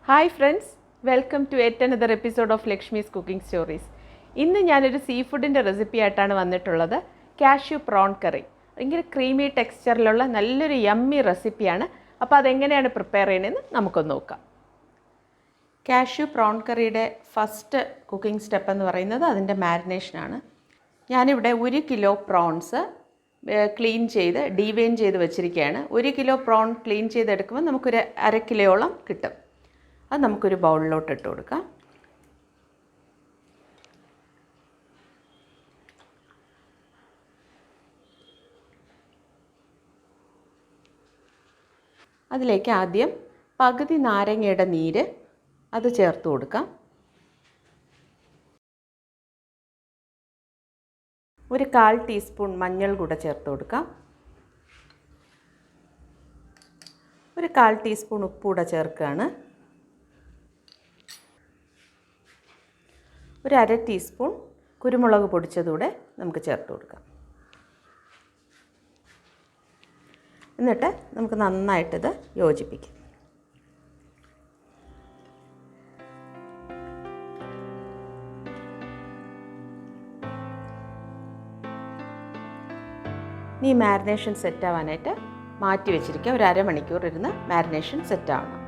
Hi friends, welcome to yet another episode of Lakshmi's Cooking Stories. ഇന്ന് ഞാനൊരു see ഫുഡിൻ്റെ recipe ആയിട്ടാണ് വന്നിട്ടുള്ളത്. കാഷ്യൂ പ്രോൺ കറി. ഭയങ്കര ക്രീമി ടെക്സ്ചറിലുള്ള നല്ലൊരു യമ്മി റെസിപ്പിയാണ്. അപ്പോൾ അതെങ്ങനെയാണ് പ്രിപ്പയർ ചെയ്യണമെന്ന് നമുക്കൊന്ന് നോക്കാം. കാഷ്യൂ പ്രോൺ കറിയുടെ ഫസ്റ്റ് കുക്കിംഗ് സ്റ്റെപ്പ് എന്ന് പറയുന്നത് അതിൻ്റെ മാരിനേഷനാണ്. ഞാനിവിടെ 1 കിലോ പ്രോൺസ് ക്ലീൻ ചെയ്ത് ഡീവെയിൻ ചെയ്ത് വെച്ചിരിക്കുകയാണ്. 1 കിലോ പ്രോൺ ക്ലീൻ ചെയ്തെടുക്കുമ്പോൾ നമുക്കൊരു 1/2 കിലോയോളം കിട്ടും. അത് നമുക്കൊരു ബൗളിലോട്ട് ഇട്ട് കൊടുക്കാം. അതിലേക്ക് ആദ്യം പകുതി നാരങ്ങയുടെ നീര് അത് ചേർത്ത് കൊടുക്കാം. ഒരു 1/4 ടീസ്പൂൺ മഞ്ഞൾ കൂടെ ചേർത്ത് കൊടുക്കാം. ഒരു 1/4 ടീസ്പൂൺ ഉപ്പ് കൂടെ ചേർക്കുകയാണ്. ഒരു 1/2 ടീസ്പൂൺ കുരുമുളക് പൊടിച്ചതുകൂടെ നമുക്ക് ചേർത്ത് കൊടുക്കാം. എന്നിട്ട് നമുക്ക് നന്നായിട്ടിത് യോജിപ്പിക്കാം. ഈ മാരിനേഷൻ സെറ്റാവാനായിട്ട് മാറ്റി വെച്ചിരിക്കുക. ഒരു 1/2 മണിക്കൂർ ഇരുന്ന് മാരിനേഷൻ സെറ്റാവണം.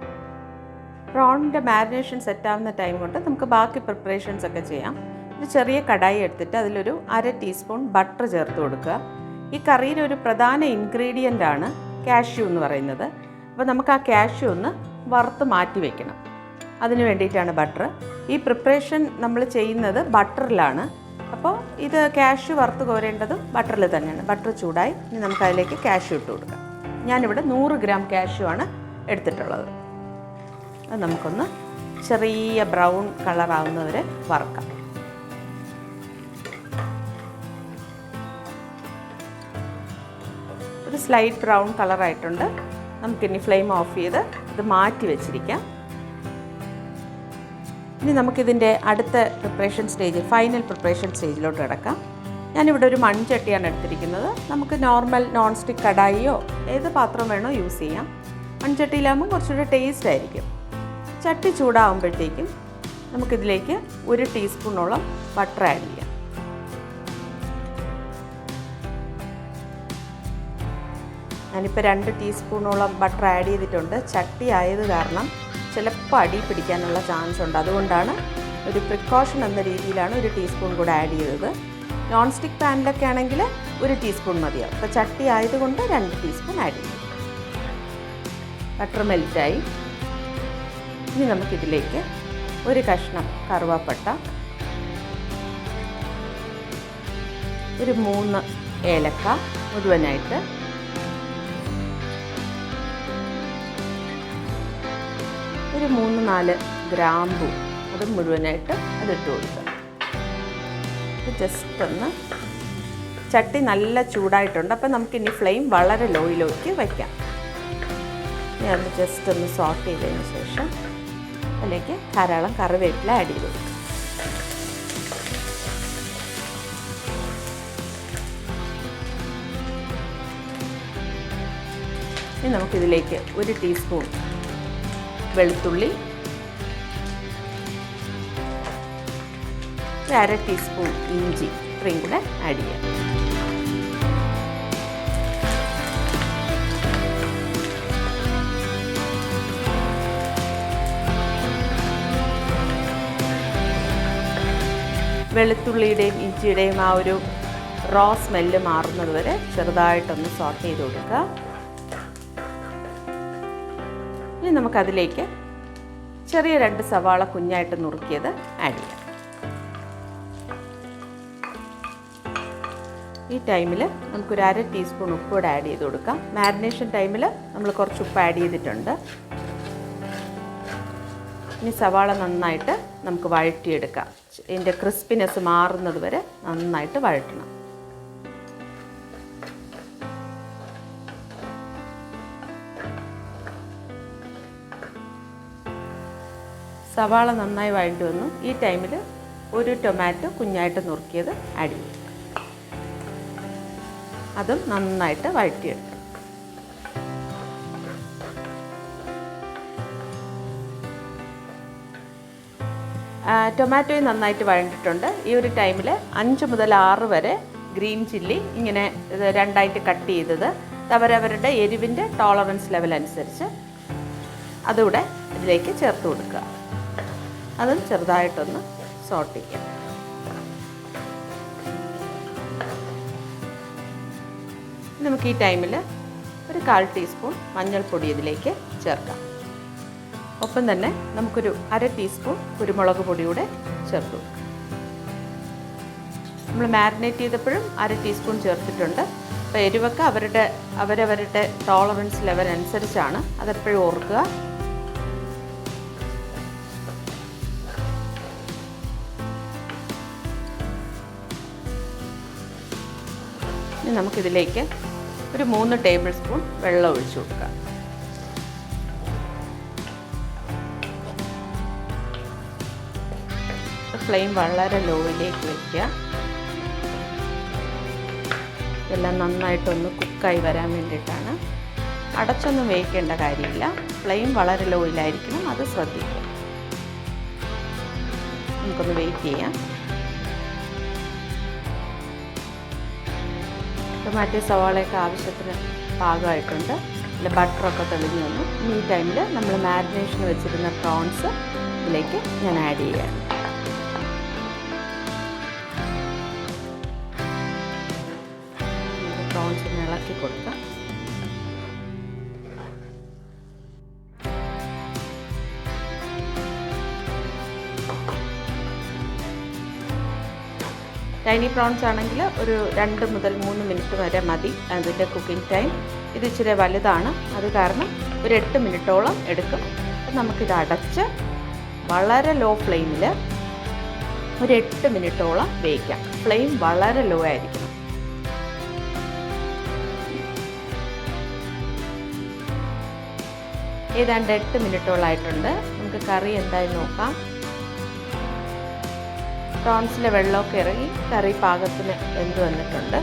പ്രോണിൻ്റെ മാരിനേഷൻ സെറ്റാവുന്ന ടൈം കൊണ്ട് നമുക്ക് ബാക്കി പ്രിപ്പറേഷൻസ് ഒക്കെ ചെയ്യാം. ഒരു ചെറിയ കടായി എടുത്തിട്ട് അതിലൊരു 1/2 ടീസ്പൂൺ ബട്ടർ ചേർത്ത് കൊടുക്കുക. ഈ കറിയിലെ ഒരു പ്രധാന ഇൻഗ്രീഡിയൻ്റ് ആണ് കാഷ്യൂ എന്ന് പറയുന്നത്. അപ്പോൾ നമുക്ക് ആ കാഷ്യൂ ഒന്ന് വറുത്ത് മാറ്റി വയ്ക്കണം. അതിന് വേണ്ടിയിട്ടാണ് ബട്ടർ. ഈ പ്രിപ്പറേഷൻ നമ്മൾ ചെയ്യുന്നത് ബട്ടറിലാണ്. അപ്പോൾ ഇത് കാഷ്യൂ വറുത്ത് കോരേണ്ടതും ബട്ടറിൽ തന്നെയാണ്. ബട്ടർ ചൂടായി ഇനി നമുക്കതിലേക്ക് കാഷ്യൂ ഇട്ട് കൊടുക്കാം. ഞാനിവിടെ 100 ഗ്രാം കാഷ്യൂ ആണ് എടുത്തിട്ടുള്ളത്. അത് നമുക്കൊന്ന് ചെറിയ ബ്രൗൺ കളറാവുന്നവരെ വറുക്കാം. ഒരു സ്ലൈറ്റ് ബ്രൗൺ കളറായിട്ടുണ്ട്. നമുക്കിനി ഫ്ലെയിം ഓഫ് ചെയ്ത് ഇത് മാറ്റി വെച്ചിരിക്കാം. ഇനി നമുക്കിതിൻ്റെ അടുത്ത പ്രിപ്പറേഷൻ സ്റ്റേജ്, ഫൈനൽ പ്രിപ്പറേഷൻ സ്റ്റേജിലോട്ട് കിടക്കാം. ഞാനിവിടെ ഒരു മൺചട്ടിയാണ് എടുത്തിരിക്കുന്നത്. നമുക്ക് നോർമൽ നോൺ സ്റ്റിക്ക് കടായിയോ ഏത് പാത്രം വേണോ യൂസ് ചെയ്യാം. മൺചട്ടിയിലാകുമ്പോൾ കുറച്ചുകൂടി ടേസ്റ്റ് ആയിരിക്കും. ചട്ടി ചൂടാകുമ്പോഴത്തേക്കും നമുക്കിതിലേക്ക് 1 ടീസ്പൂണോളം ബട്ടർ ആഡ് ചെയ്യാം. ഞാനിപ്പോൾ 2 ടീസ്പൂണോളം ബട്ടർ ആഡ് ചെയ്തിട്ടുണ്ട്. ചട്ടി ആയത് കാരണം ചിലപ്പോൾ അടി പിടിക്കാനുള്ള ചാൻസ് ഉണ്ട്. അതുകൊണ്ടാണ് ഒരു പ്രിക്കോഷൻ എന്ന രീതിയിലാണ് 1 ടീസ്പൂൺ കൂടെ ആഡ് ചെയ്തത്. നോൺ സ്റ്റിക്ക് പാനിലൊക്കെ ആണെങ്കിൽ 1 ടീസ്പൂൺ മതിയാവും. അപ്പോൾ ചട്ടി ആയതുകൊണ്ട് 2 ടീസ്പൂൺ ആഡ് ചെയ്യും. ബട്ടർ മെൽറ്റായി. ഇനി നമുക്കിതിലേക്ക് ഒരു കഷ്ണം കറുവാപ്പട്ട, ഒരു 3 ഏലക്ക മുഴുവനായിട്ട്, ഒരു 3-4 ഗ്രാമ്പൂ അത് മുഴുവനായിട്ട് അതിട്ട് കൊടുക്കുക. ജസ്റ്റ് ഒന്ന് ചട്ടി നല്ല ചൂടായിട്ടുണ്ട്. അപ്പം നമുക്കിനി ഫ്ലെയിം വളരെ ലോയിലേക്ക് വയ്ക്കാം. ഇനി അത് ജസ്റ്റ് ഒന്ന് സോട്ട് ചെയ്തതിന് ശേഷം അതിലേക്ക് ധാരാളം കറിവേപ്പില ആഡ് ചെയ്ത് കൊടുക്കുക. ഇനി നമുക്കിതിലേക്ക് 1 ടീസ്പൂൺ വെളുത്തുള്ളി, 1/2 ടീസ്പൂൺ ഇഞ്ചി ഇത്രയും കൂടെ ആഡ് ചെയ്യാം. വെളുത്തുള്ളിയുടെയും ഇഞ്ചിയുടെയും ആ ഒരു റോ സ്മെല്ല് മാറുന്നത് വരെ ചെറുതായിട്ടൊന്ന് സോട്ട് ചെയ്ത് കൊടുക്കുക. ഇനി നമുക്കതിലേക്ക് ചെറിയ 2 സവാള കുഞ്ഞായിട്ട് നുറുക്കിയത് ആഡ് ചെയ്യാം. ഈ ടൈമിൽ നമുക്കൊരു 1/2 ടീസ്പൂൺ ഉപ്പ് കൂടെ ആഡ് ചെയ്ത് കൊടുക്കാം. മാരിനേഷൻ ടൈമിൽ നമ്മൾ കുറച്ച് ഉപ്പ് ആഡ് ചെയ്തിട്ടുണ്ട്. ഇനി സവാള നന്നായിട്ട് നമുക്ക് വഴറ്റിയെടുക്കാം. ഇതിൻ്റെ ക്രിസ്പിനെസ് മാറുന്നത് വരെ നന്നായിട്ട് വഴറ്റണം. സവാള നന്നായി വഴറ്റി വന്നു. ഈ ടൈമിൽ ഒരു ടൊമാറ്റോ കുഞ്ഞായിട്ട് നുറുക്കിയത് ആഡ് ചെയ്യും. അതും നന്നായിട്ട് വഴറ്റിയെടുക്കാം. ടൊമാറ്റോയും നന്നായിട്ട് വഴണ്ടിട്ടുണ്ട്. ഈ ഒരു ടൈമിൽ 5 മുതൽ 6 വരെ ഗ്രീൻ ചില്ലി ഇങ്ങനെ രണ്ടായിട്ട് കട്ട് ചെയ്തത് അവരവരുടെ എരിവിൻ്റെ ടോളറൻസ് ലെവൽ അനുസരിച്ച് അതുകൂടെ ഇതിലേക്ക് ചേർത്ത് കൊടുക്കുക. അതും ചെറുതായിട്ടൊന്ന് സോട്ട് ചെയ്യാം. നമുക്ക് ഈ ടൈമിൽ ഒരു 1/4 ടീസ്പൂൺ മഞ്ഞൾപ്പൊടി ഇതിലേക്ക് ചേർക്കാം. ഒപ്പം തന്നെ നമുക്കൊരു 1/2 ടീസ്പൂൺ കുരുമുളക് പൊടി കൂടെ ചേർത്ത് കൊടുക്കാം. നമ്മൾ മാരിനേറ്റ് ചെയ്തപ്പോഴും 1/2 ടീസ്പൂൺ ചേർത്തിട്ടുണ്ട്. അപ്പോൾ എരിവൊക്കെ അവരവരുടെ ടോളറൻസ് ലെവൽ അനുസരിച്ചാണ്, അതെപ്പോഴും ഓർക്കുക. ഇനി നമുക്കിതിലേക്ക് ഒരു 3 ടേബിൾ സ്പൂൺ വെള്ളം ഒഴിച്ചു കൊടുക്കാം. ഫ്ലെയിം വളരെ ലോയിലേക്ക് വയ്ക്കുക. ഇതെല്ലാം നന്നായിട്ടൊന്ന് കുക്കായി വരാൻ വേണ്ടിയിട്ടാണ്. അടച്ചൊന്നും വേവിക്കേണ്ട കാര്യമില്ല. ഫ്ലെയിം വളരെ ലോയിലായിരിക്കണം, അത് ശ്രദ്ധിക്കുക. നമുക്കൊന്ന് വെയിറ്റ് ചെയ്യാം. ടൊമാറ്റോ സവാളയൊക്കെ ആവശ്യത്തിന് പാകമായിട്ടുണ്ട്. അതിൽ ബട്ടറൊക്കെ തെളിഞ്ഞു വന്നു. ഈ ടൈമിൽ നമ്മൾ മാരിനേഷന് വെച്ചിരുന്ന പ്രോൺസ് ഇതിലേക്ക് ഞാൻ ആഡ് ചെയ്യുകയാണ്. പ്രോൺസ് ഒന്ന് ഇളക്കി കൊടുക്കാം. ടൈനി പ്രോൺസ് ആണെങ്കിൽ ഒരു 2 മുതൽ 3 മിനിറ്റ് വരെ മതി അതിൻ്റെ കുക്കിംഗ് ടൈം. ഇത് ഇച്ചിരി വലുതാണ്, അത് കാരണം ഒരു 8 മിനിറ്റോളം എടുക്കും. അപ്പം നമുക്കിത് അടച്ച് വളരെ ലോ ഫ്ലെയിമിൽ ഒരു 8 മിനിറ്റോളം വേവിക്കാം. ഫ്ലെയിം വളരെ ലോ ആയിരിക്കണം. ഏതാണ്ട് 8 മിനിറ്റോളായിട്ടുണ്ട്. നമുക്ക് കറി എന്തായി നോക്കാം. പ്രോൺസിലെ വെള്ളമൊക്കെ ഇറങ്ങി കറി പാകത്തിന് വെന്ത് വന്നിട്ടുണ്ട്.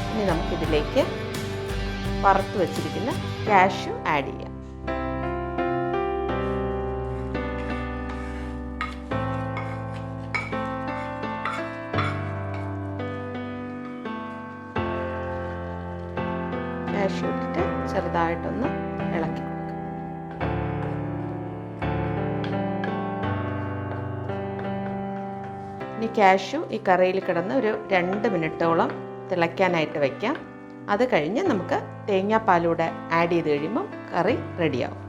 ഇനി നമുക്കിതിലേക്ക് വറുത്ത് വെച്ചിരിക്കുന്ന കാഷ്യൂ ആഡ് ചെയ്യാം. കാഷ്യൂ ഇട്ടിട്ട് ചെറുതായിട്ടൊന്ന് ഇളക്കി. ഇനി കാഷ്യൂ ഈ കറിയിൽ കിടന്ന് ഒരു 2 മിനിറ്റോളം തിളയ്ക്കാനായിട്ട് വയ്ക്കാം. അത് കഴിഞ്ഞ് നമുക്ക് തേങ്ങാപ്പാലൂടെ ആഡ് ചെയ്ത് കഴിയുമ്പം കറി റെഡിയാവും.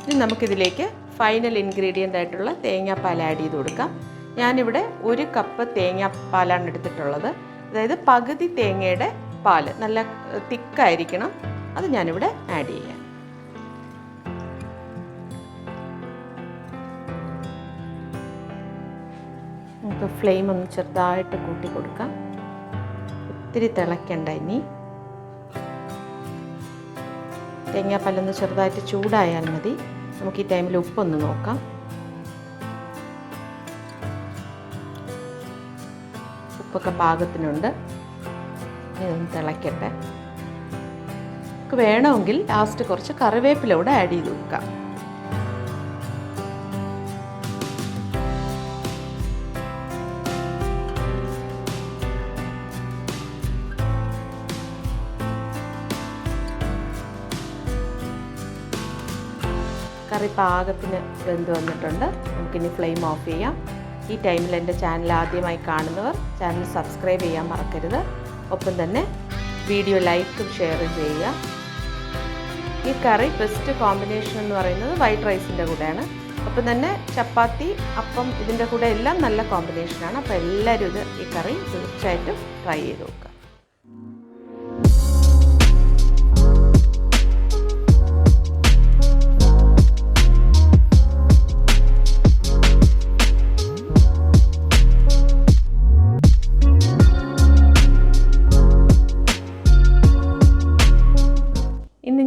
ഇനി നമുക്കിതിലേക്ക് ഫൈനൽ ഇൻഗ്രീഡിയൻ്റ് ആയിട്ടുള്ള തേങ്ങാപ്പാൽ ആഡ് ചെയ്ത് കൊടുക്കാം. ഞാനിവിടെ 1 കപ്പ് തേങ്ങാപ്പാലാണ് എടുത്തിട്ടുള്ളത്. അതായത് പകുതി തേങ്ങയുടെ പാല് നല്ല തിക്കായിരിക്കണം. അത് ഞാനിവിടെ ആഡ് ചെയ്യാം. നമുക്ക് ഫ്ലെയിം ഒന്ന് ചെറുതായിട്ട് കൂട്ടി കൊടുക്കാം. ഒത്തിരി തിളയ്ക്കണ്ട. ഇനി തേങ്ങാപ്പാലൊന്ന് ചെറുതായിട്ട് ചൂടായാൽ മതി. നമുക്ക് ഈ ടൈമിൽ ഉപ്പൊന്ന് നോക്കാം. ഉപ്പൊക്കെ പാകത്തിനുണ്ട്. ഇതൊന്ന് തിളയ്ക്കട്ടെ. നമുക്ക് വേണമെങ്കിൽ ലാസ്റ്റ് കുറച്ച് കറിവേപ്പില കൂടെ ആഡ് ചെയ്ത് കൊടുക്കാം. കറി പാകത്തിന് വെന്ത് വന്നിട്ടുണ്ട്. നമുക്കിനി ഫ്ലെയിം ഓഫ് ചെയ്യാം. ഈ ടൈമിൽ എൻ്റെ ചാനൽ ആദ്യമായി കാണുന്നവർ ചാനൽ സബ്സ്ക്രൈബ് ചെയ്യാൻ മറക്കരുത്. ഒപ്പം തന്നെ വീഡിയോ ലൈക്കും ഷെയറും ചെയ്യുക. ഈ കറി ബെസ്റ്റ് കോമ്പിനേഷൻ എന്ന് പറയുന്നത് വൈറ്റ് റൈസിൻ്റെ കൂടെയാണ്. ഒപ്പം തന്നെ ചപ്പാത്തി, അപ്പം ഇതിൻ്റെ കൂടെ എല്ലാം നല്ല കോമ്പിനേഷനാണ്. അപ്പോൾ എല്ലാവരും ഈ കറി തീർച്ചയായിട്ടും ട്രൈ ചെയ്ത് നോക്കുക.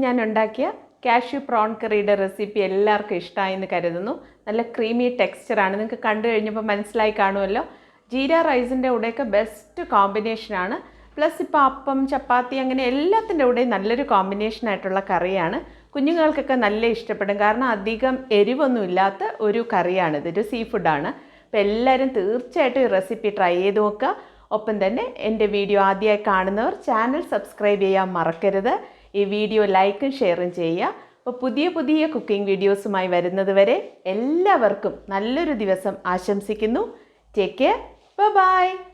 ഞാൻ ഉണ്ടാക്കിയ കാഷ്യൂ പ്രോൺ കറിയുടെ റെസിപ്പി എല്ലാവർക്കും ഇഷ്ടമായി എന്ന് കരുതുന്നു. നല്ല ക്രീമി ടെക്സ്ചറാണ്. നിങ്ങൾക്ക് കണ്ടു കഴിഞ്ഞപ്പോൾ മനസ്സിലായി കാണുമല്ലോ. ജീര റൈസിൻ്റെ കൂടെയൊക്കെ ബെസ്റ്റ് കോമ്പിനേഷനാണ്. പ്ലസ് ഇപ്പോൾ അപ്പം, ചപ്പാത്തി അങ്ങനെ എല്ലാത്തിൻ്റെ കൂടെയും നല്ലൊരു കോമ്പിനേഷനായിട്ടുള്ള കറിയാണ്. കുഞ്ഞുങ്ങൾക്കൊക്കെ നല്ല ഇഷ്ടപ്പെടും. കാരണം അധികം എരിവൊന്നും ഇല്ലാത്ത ഒരു കറിയാണിത്. ഒരു സീ ഫുഡാണ്. അപ്പോൾ എല്ലാവരും തീർച്ചയായിട്ടും ഈ റെസിപ്പി ട്രൈ ചെയ്ത് നോക്കുക. ഒപ്പം തന്നെ എൻ്റെ വീഡിയോ ആദ്യമായി കാണുന്നവർ ചാനൽ സബ്സ്ക്രൈബ് ചെയ്യാൻ മറക്കരുത്. ഈ വീഡിയോ ലൈക്കും ഷെയറും ചെയ്യുക. അപ്പോൾ പുതിയ പുതിയ കുക്കിംഗ് വീഡിയോസുമായി വരുന്നത് വരെ എല്ലാവർക്കും നല്ലൊരു ദിവസം ആശംസിക്കുന്നു. Take care. ബൈ.